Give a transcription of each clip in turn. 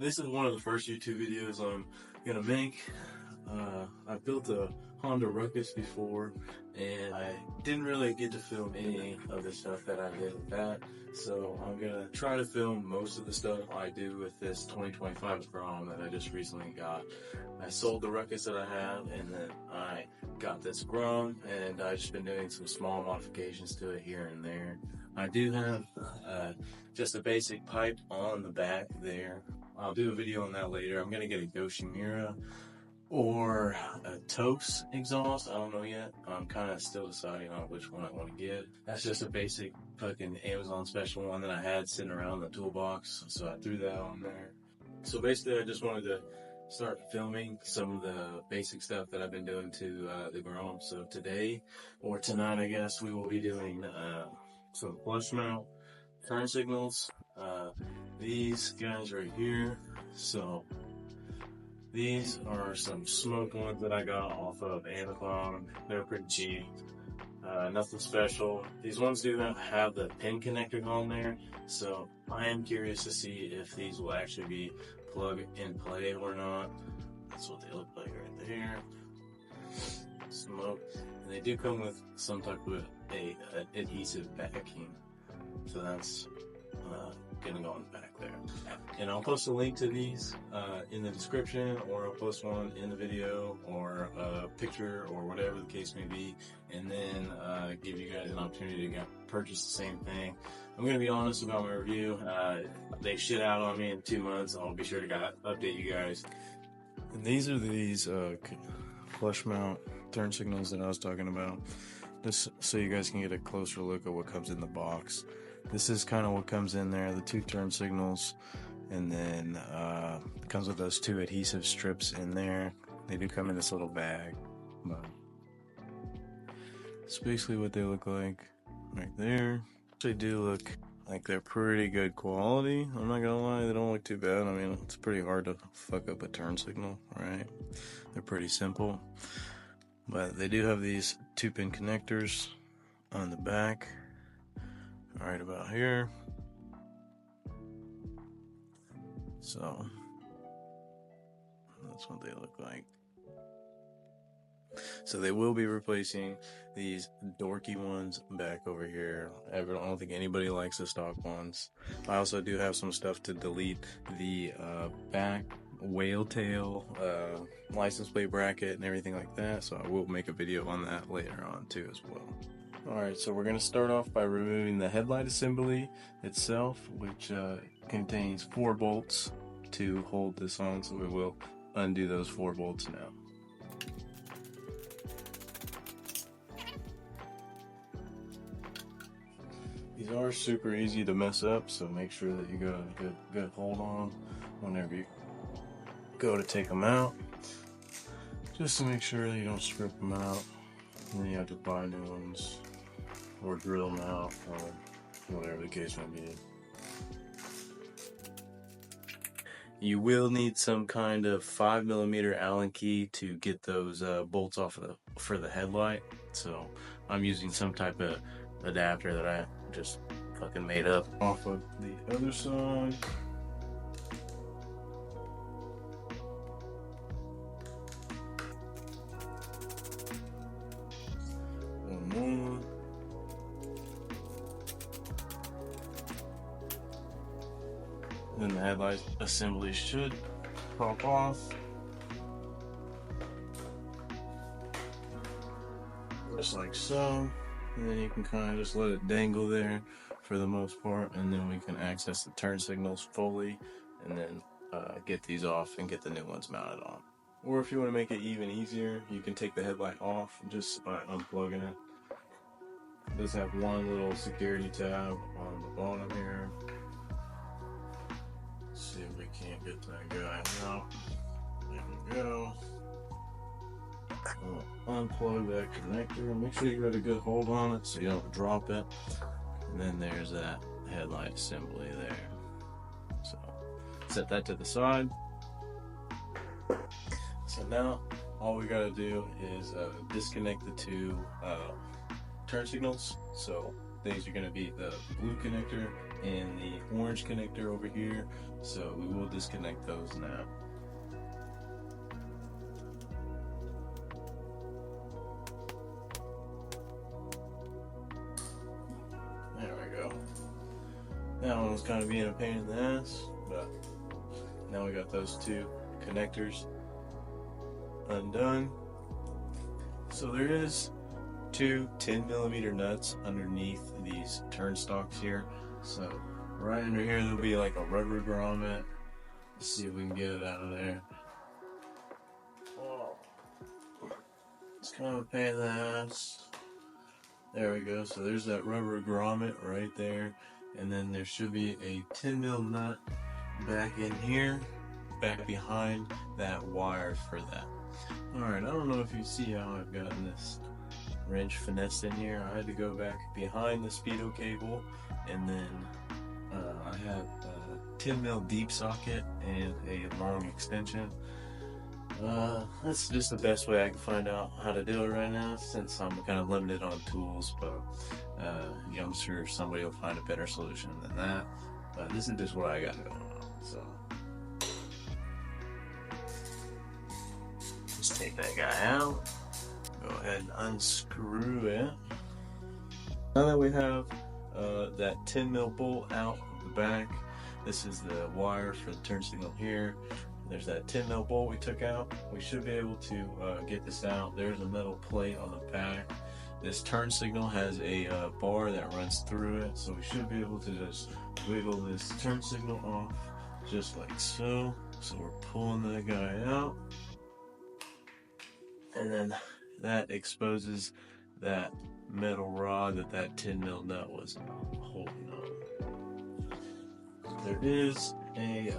This is one of the first YouTube videos I'm gonna make. I built a Honda Ruckus before, and I didn't really get to film any of the stuff that I did with that. So I'm gonna try to film most of the stuff I do with this 2025 Grom that I just recently got. I sold the Ruckus that I have, and then I got this Grom, and I've just been doing some small modifications to it here and there. I do have just a basic pipe on the back there. I'll do a video on that later. I'm gonna get a Yoshimura or a Toast exhaust. I don't know yet. I'm kind of still deciding on which one I want to get. That's just a basic fucking Amazon special one that I had sitting around in the toolbox, so I threw that on there. So basically, I just wanted to start filming some of the basic stuff that I've been doing to the Grom. So today, or tonight, I guess, we will be doing some flush mount turn signals. These guys right here. So these are some smoked ones that I got off of Amazon. They're pretty cheap. Nothing special. These ones do not have the pin connector on there, so I am curious to see if these will actually be plug and play or not. That's what they look like right there. Smoked. And they do come with some type of an adhesive backing, so that's gonna go on the back there. And I'll post a link to these in the description, or I'll post one in the video, or a picture, or whatever the case may be, and then give you guys an opportunity to purchase the same thing. I'm gonna be honest about my review. They shit out on me in 2 months. I'll be sure to update you guys. And these are these flush mount turn signals that I was talking about, just so you guys can get a closer look at what comes in the box. This is kind of what comes in there, the 2 turn signals, and then it comes with those 2 adhesive strips in there. They do come in this little bag, but it's basically what they look like right there. They do look like they're pretty good quality. I'm not gonna lie, they don't look too bad. I mean, it's pretty hard to fuck up a turn signal, right? They're pretty simple, but they do have these 2-pin connectors on the back, right about here. So that's what they look like. So they will be replacing these dorky ones back over here. I don't think anybody likes the stock ones. I also do have some stuff to delete the back whale tail license plate bracket and everything like that, so I will make a video on that later on too as well. Alright, so we're going to start off by removing the headlight assembly itself, which contains 4 bolts to hold this on, so we will undo those 4 bolts now. These are super easy to mess up, so make sure that you got a good hold on whenever you go to take them out, just to make sure that you don't strip them out and then you have to buy new ones or drill them out, or whatever the case may be. You will need some kind of 5mm Allen key to get those bolts off of for the headlight. So I'm using some type of adapter that I just fucking made up. Off of the other side. One more. Then the headlight assembly should pop off. Just like so. And then you can kind of just let it dangle there for the most part, and then we can access the turn signals fully, and then get these off and get the new ones mounted on. Or if you want to make it even easier, you can take the headlight off just by unplugging it. It does have one little security tab on the bottom here. Let's see if we can't get that guy out. There we go. Unplug that connector. Make sure you got a good hold on it so you don't drop it. And then there's that headlight assembly there. So set that to the side. So now all we gotta do is disconnect the 2 turn signals. So these are gonna be the blue connector and the orange connector over here, so we will disconnect those now. There we go. That one was kind of being a pain in the ass, but now we got those two connectors undone. So there is two 10mm nuts underneath these turnstocks here. So right under here there'll be like a rubber grommet. Let's see if we can get it out of there. Oh, it's kind of a pain in the ass. There we go. So there's that rubber grommet right there, and then there should be a 10mm nut back in here, back behind that wire for that. Alright, I don't know if you see how I've gotten this wrench finessed in here. I had to go back behind the speedo cable, and then I have a 10mm deep socket and a long extension. That's just the best way I can find out how to do it right now, since I'm kind of limited on tools, but I'm sure somebody will find a better solution than that. But this is just what I got going on. So just take that guy out. Go ahead and unscrew it. Now that we have that 10mm bolt out of the back, this is the wire for the turn signal here. There's that 10mm bolt we took out. We should be able to get this out. There's a metal plate on the back. This turn signal has a bar that runs through it, so we should be able to just wiggle this turn signal off just like so. So we're pulling that guy out, and then that exposes that metal rod that 10mm nut was holding on. There is a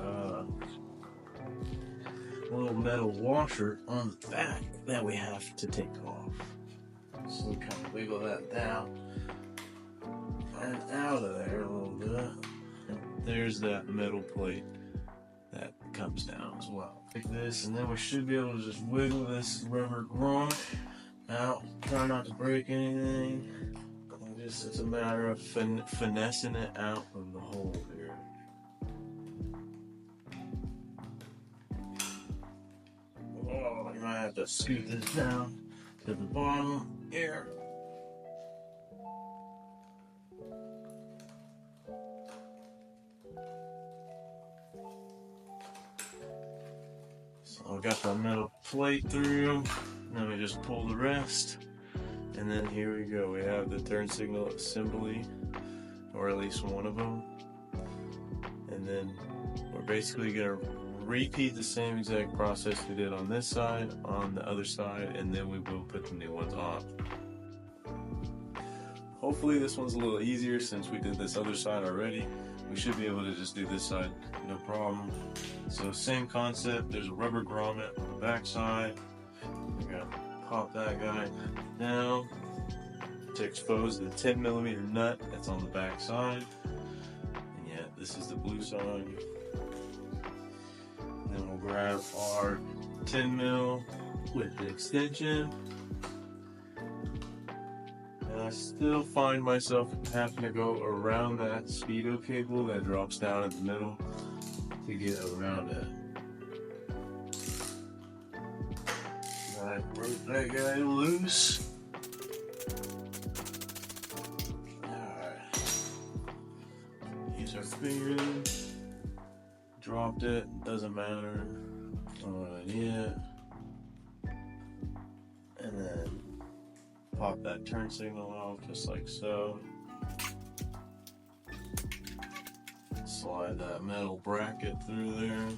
little metal washer on the back that we have to take off. So we kind of wiggle that down and out of there a little bit. And there's that metal plate that comes down as well. Like this, and then we should be able to just wiggle this rubber grommet out. Try not to break anything. It's a matter of finessing it out of the hole here. Oh, you might have to scoot this down to the bottom here. So I got the metal plate through. Then we just pull the rest, and then here we go. We have the turn signal assembly, or at least one of them. And then we're basically gonna repeat the same exact process we did on this side, on the other side, and then we will put the new ones on. Hopefully this one's a little easier since we did this other side already. We should be able to just do this side, no problem. So same concept, there's a rubber grommet on the back side. We're gonna pop that guy down to expose the 10mm nut that's on the back side. And yeah, this is the blue side. Then we'll grab our 10mm with the extension. And I still find myself having to go around that speedo cable that drops down in the middle to get around it. I broke that guy loose. Alright. Use our fingers. Dropped it, doesn't matter. Yeah. And then pop that turn signal off just like so. Slide that metal bracket through there.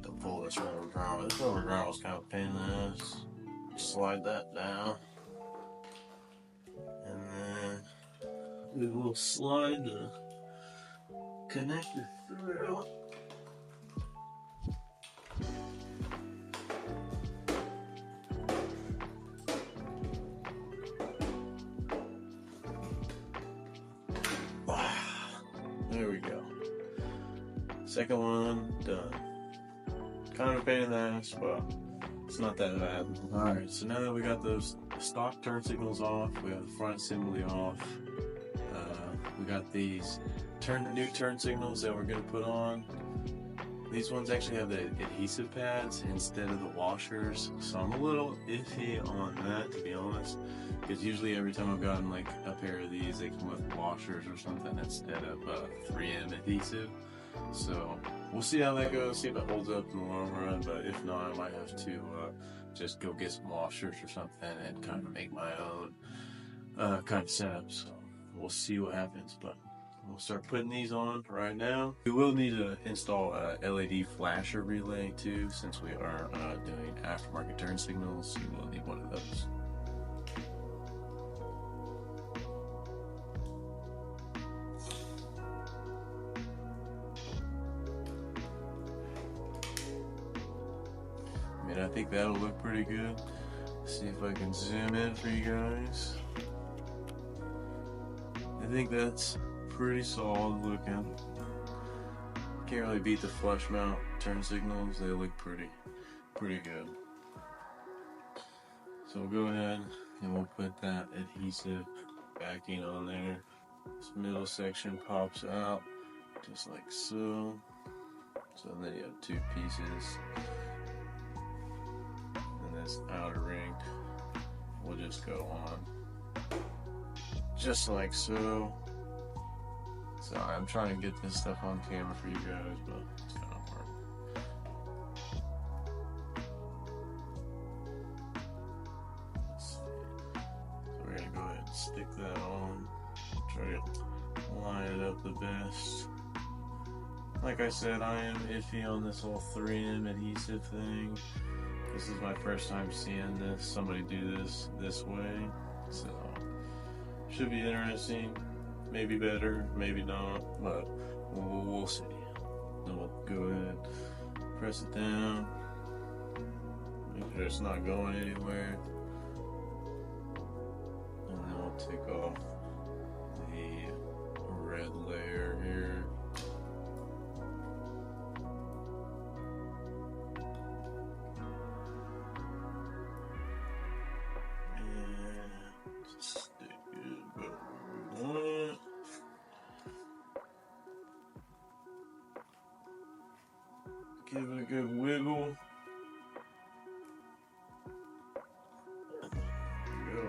To pull this rubber ground. This rubber ground was kind of a pain in the ass. Slide that down. And then we will slide the connector through. There we go. Second one done. Kind of a pain in the ass, but it's not that bad. Alright, so now that we got those stock turn signals off, we have the front assembly off, we got these new turn signals that we're gonna put on. These ones actually have the adhesive pads instead of the washers, so I'm a little iffy on that, to be honest, because usually every time I've gotten like a pair of these, they come with washers or something instead of 3M adhesive. So we'll see how that goes, see if it holds up in the long run, but if not, I might have to just go get some washers or something and kind of make my own kind of setup. So we'll see what happens, but we'll start putting these on right now. We will need to install a LED flasher relay too, since we are doing aftermarket turn signals. So we'll need one of those. I mean, I think that'll look pretty good. See if I can zoom in for you guys. I think that's pretty solid looking. Can't really beat the flush mount turn signals. They look pretty good. So we'll go ahead and we'll put that adhesive backing on there. This middle section pops out just like so. So then you have two pieces. And this outer ring will just go on just like so. So I'm trying to get this stuff on camera for you guys, but it's kind of hard. Let's see. So we're gonna go ahead and stick that on. Try to line it up the best. Like I said, I am iffy on this whole 3M adhesive thing. This is my first time seeing this, somebody do this way. So should be interesting. Maybe better, maybe not, but we'll see. Then we'll go ahead, press it down, make sure it's not going anywhere, and then we'll take off the red layer here. And stick it where we want it. Give it a good wiggle. There we go.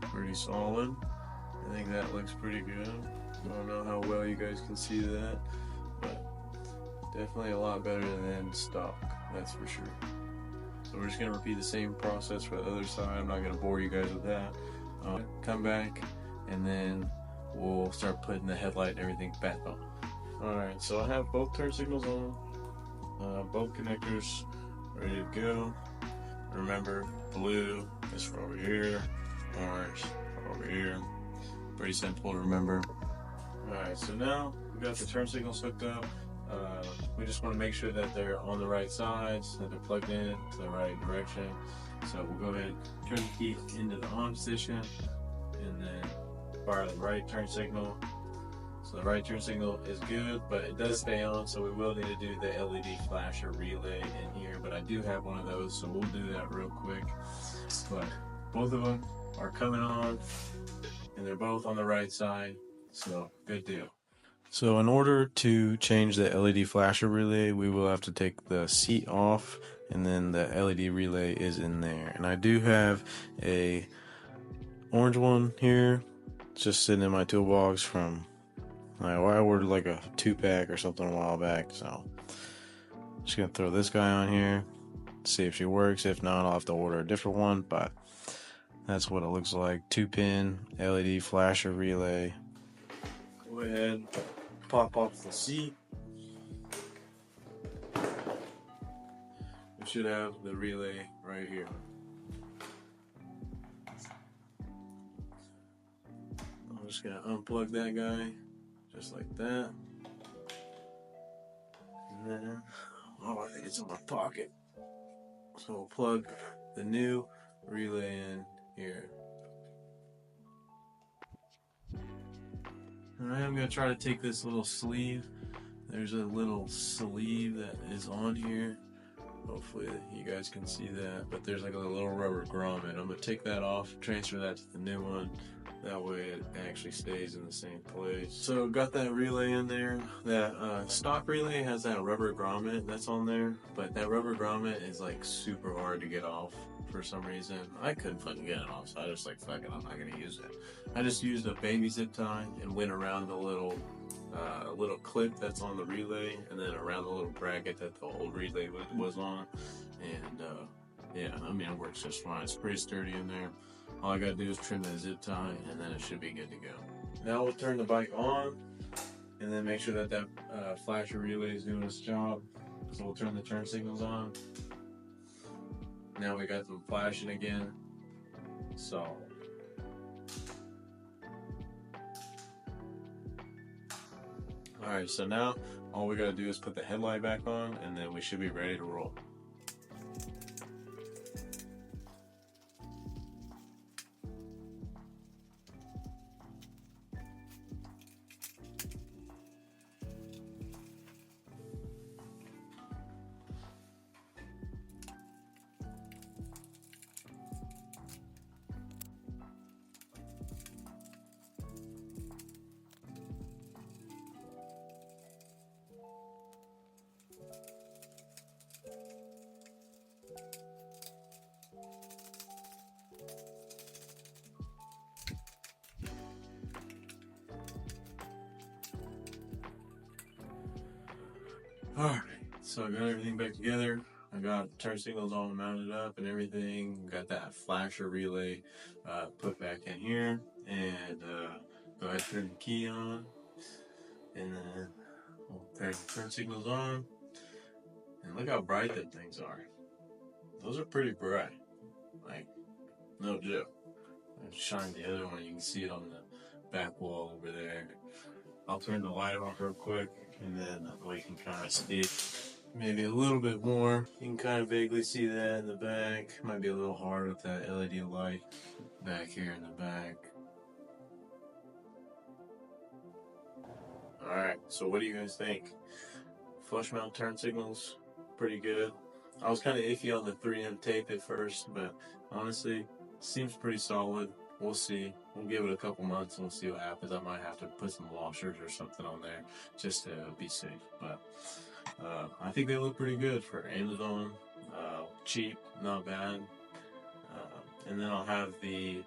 Pretty solid. I think that looks pretty good. I don't know how well you guys can see that, but definitely a lot better than stock, that's for sure. So we're just going to repeat the same process for the other side. I'm not going to bore you guys with that. Come back and then we'll start putting the headlight and everything back on. Alright, so I have both turn signals on, both connectors ready to go. Remember, blue is for over here, orange for over here. Pretty simple to remember. Alright, so now we got the turn signals hooked up. We just want to make sure that they're on the right sides, that they're plugged in to the right direction. So we'll go ahead and turn the key into the on position and then fire the right turn signal. So the right turn signal is good, but it does stay on, so we will need to do the LED flasher relay in here, but I do have one of those, so we'll do that real quick. But both of them are coming on, and they're both on the right side, so good deal. So in order to change the LED flasher relay, we will have to take the seat off, and then the LED relay is in there. And I do have a orange one here, just sitting in my toolbox from I ordered like a 2-pack or something a while back, so just gonna throw this guy on here, see if she works. If not, I'll have to order a different one, but that's what it looks like. 2-pin LED flasher relay. Go ahead, pop off the seat. We should have the relay right here. I'm just gonna unplug that guy. Just like that. And then, oh, I think it's in my pocket. So we'll plug the new relay in here. Alright, I'm going to try to take this little sleeve. There's a little sleeve that is on here. Hopefully you guys can see that. But there's like a little rubber grommet. I'm going to take that off, transfer that to the new one. That way it actually stays in the same place. So got that relay in there. That stock relay has that rubber grommet that's on there, but that rubber grommet is like super hard to get off for some reason. I couldn't fucking get it off, so I just like, fuck it, I'm not gonna use it. I just used a baby zip tie and went around the little clip that's on the relay, and then around the little bracket that the old relay was on. And yeah, I mean, it works just fine. It's pretty sturdy in there. All I gotta do is trim that zip tie, and then it should be good to go. Now we'll turn the bike on, and then make sure that flasher relay is doing its job. So we'll turn the turn signals on. Now we got them flashing again. So alright, so now all we gotta do is put the headlight back on, and then we should be ready to roll. Alright, so I got everything back together. I got turn signals all mounted up and everything. Got that flasher relay put back in here. And go ahead and turn the key on. And then we'll turn the turn signals on. And look how bright them things are. Those are pretty bright. Like, no joke. I shine the other one, you can see it on the back wall over there. I'll turn the light off real quick, and then that way you can kind of see it maybe a little bit more. You can kind of vaguely see that in the back. Might be a little hard with that LED light back here in the back. Alright, so what do you guys think? Flush mount turn signals, pretty good. I was kind of iffy on the 3M tape at first, but honestly, seems pretty solid. We'll see. We'll give it a couple months and we'll see what happens. I might have to put some washers or something on there just to be safe. But I think they look pretty good for Amazon. Cheap, not bad. And then I'll have the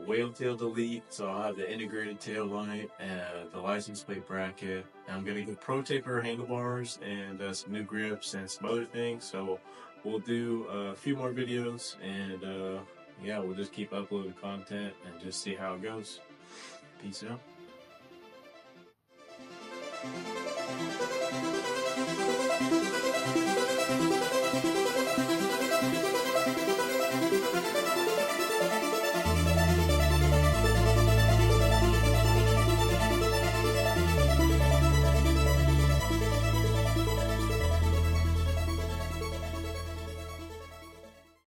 whale tail delete, so I'll have the integrated tail light and the license plate bracket. And I'm gonna get pro taper handlebars and some new grips and some other things. So we'll do a few more videos, and yeah, we'll just keep uploading content and just see how it goes. Peace out.